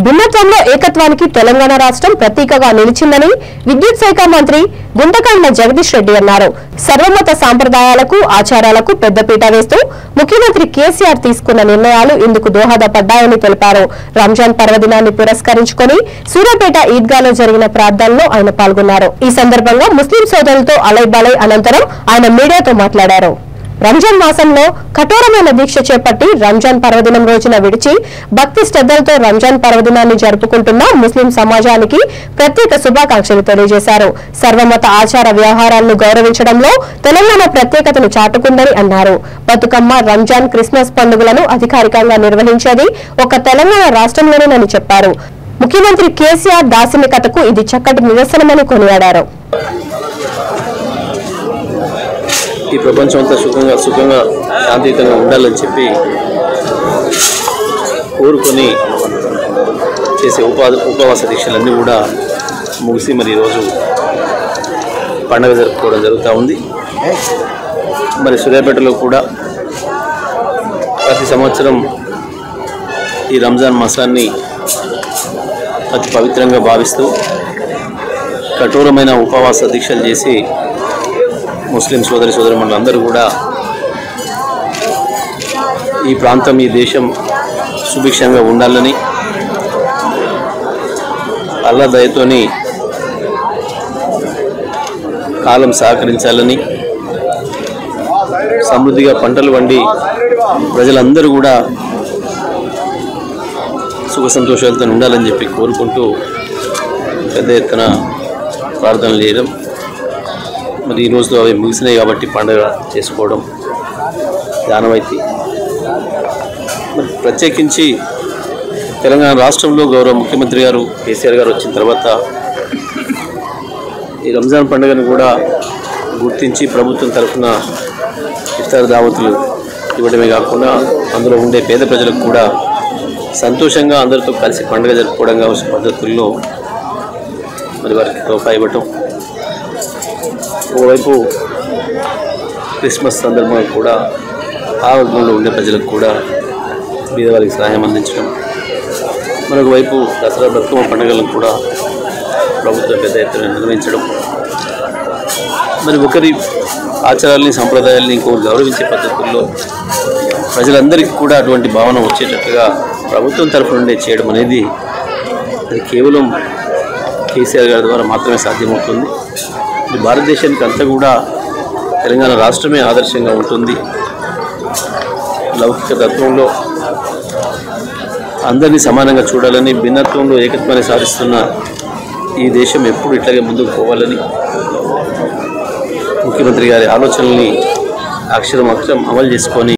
భిన్నత్వంలో ఏకత్వానికి తెలంగాణ రాష్ట్రం ప్రతీకగా నిలిచిందని విద్యుత్ శాఖ మంత్రి గుంటకండ్ల జగదీష్ రెడ్డి అన్నారు. సర్వమత సాంప్రదాయాలకు ఆచారాలకు పెద్దపీట వేస్తూ ముఖ్యమంత్రి కేసీఆర్ తీసుకున్న నిర్ణయాలు ఇందుకు దోహదపడ్డాయని తెలిపారు. రంజాన్ పర్వదినాన్ని పురస్కరించుకుని సూర్యాపేట ఈద్గాలో జరిగిన ప్రార్థనలో ఆయన పాల్గొన్నారు. ఈ సందర్భంగా ముస్లిం సోదరులతో అలైబాలై అనంతరం ఆయన మీడియాతో మాట్లాడారు. రంజాన్ మాసంలో కఠోరమైన దీక్ష చేపట్టి రంజాన్ పర్వదినం రోజున విడిచి భక్తి శ్రద్ధలతో రంజాన్ పర్వదినాన్ని జరుపుకుంటున్న ముస్లిం సమాజానికి ప్రత్యేక శుభాకాంక్షలు తెలియజేశారు. సర్వమత ఆచార వ్యవహారాలను గౌరవించడంలో తెలంగాణ ప్రత్యేకతను చాటుకుందని అన్నారు. బతుకమ్మ, రంజాన్, క్రిస్మస్ పండుగలను అధికారికంగా నిర్వహించేది ఒక తెలంగాణ రాష్ట్రంలోనేనని చెప్పారు. ముఖ్యమంత్రి కేసీఆర్ దార్శనికతకు ఇది చక్కటి నిదర్శనమని కొనియాడారు. ఈ ప్రపంచం అంతా సుఖంగా శాంతియుతంగా ఉండాలని చెప్పి కోరుకొని చేసే ఉపవాస దీక్షలన్నీ కూడా ముగిసి మరి ఈరోజు పండుగ జరుపుకోవడం జరుగుతూ ఉంది. మరి సూర్యాపేటలో కూడా ప్రతి సంవత్సరం ఈ రంజాన్ మాసాన్ని అతి పవిత్రంగా భావిస్తూ కఠోరమైన ఉపవాస దీక్షలు చేసి ముస్లిం సోదరిమణులు అందరూ కూడా ఈ ప్రాంతం, ఈ దేశం సుభిక్షంగా ఉండాలని, అల్లా దయతోని కాలం సహకరించాలని, సమృద్ధిగా పంటలు వండి ప్రజలందరూ కూడా సుఖ సంతోషాలతో ఉండాలని చెప్పి కోరుకుంటూ పెద్ద ఎత్తున ప్రార్థనలు చేయడం, మరి ఈ రోజులో అవి ముగిసినాయి కాబట్టి పండుగ చేసుకోవడం ఆనవాయితీ. మరి ప్రత్యేకించి తెలంగాణ రాష్ట్రంలో గౌరవ ముఖ్యమంత్రి గారు కేసీఆర్ గారు వచ్చిన తర్వాత ఈ రంజాన్ పండుగను కూడా గుర్తించి ప్రభుత్వం తరఫున ఇఫ్తార్ దావతులు ఇవ్వడమే కాకుండా అందులో ఉండే పేద ప్రజలకు కూడా సంతోషంగా అందరితో కలిసి పండుగ జరుపుకోవడం కావాల్సిన పద్ధతుల్లో మరి వారికి తోఫా ఇవ్వటం, ఓవైపు క్రిస్మస్ సందర్భంగా కూడా ఆ వర్గంలో ఉండే ప్రజలకు కూడా బీదవారికి సహాయం అందించడం, మరొక వైపు దసరా, బతుకమ్మ పండుగలను కూడా ప్రభుత్వం పెద్ద ఎత్తున నిర్వహించడం, మరి ఒకరి ఆచారాలని సంప్రదాయాలని ఇంకొకరు గౌరవించే పద్ధతుల్లో ప్రజలందరికీ కూడా అటువంటి భావన వచ్చేటట్టుగా ప్రభుత్వం తరఫు నుండి చేయడం అనేది అది కేవలం కేసీఆర్ గారి ద్వారా మాత్రమే సాధ్యమవుతుంది. భారతదేశానికి అంతా కూడా తెలంగాణ రాష్ట్రమే ఆదర్శంగా ఉంటుంది. లౌకిక తత్వంలో అందరినీ సమానంగా చూడాలని, భిన్నత్వంలో ఏకత్వాన్ని సాధిస్తున్న ఈ దేశం ఎప్పుడు ఇట్లాగే ముందుకు పోవాలని ముఖ్యమంత్రి గారి ఆలోచనల్ని అక్షరం అమలు చేసుకొని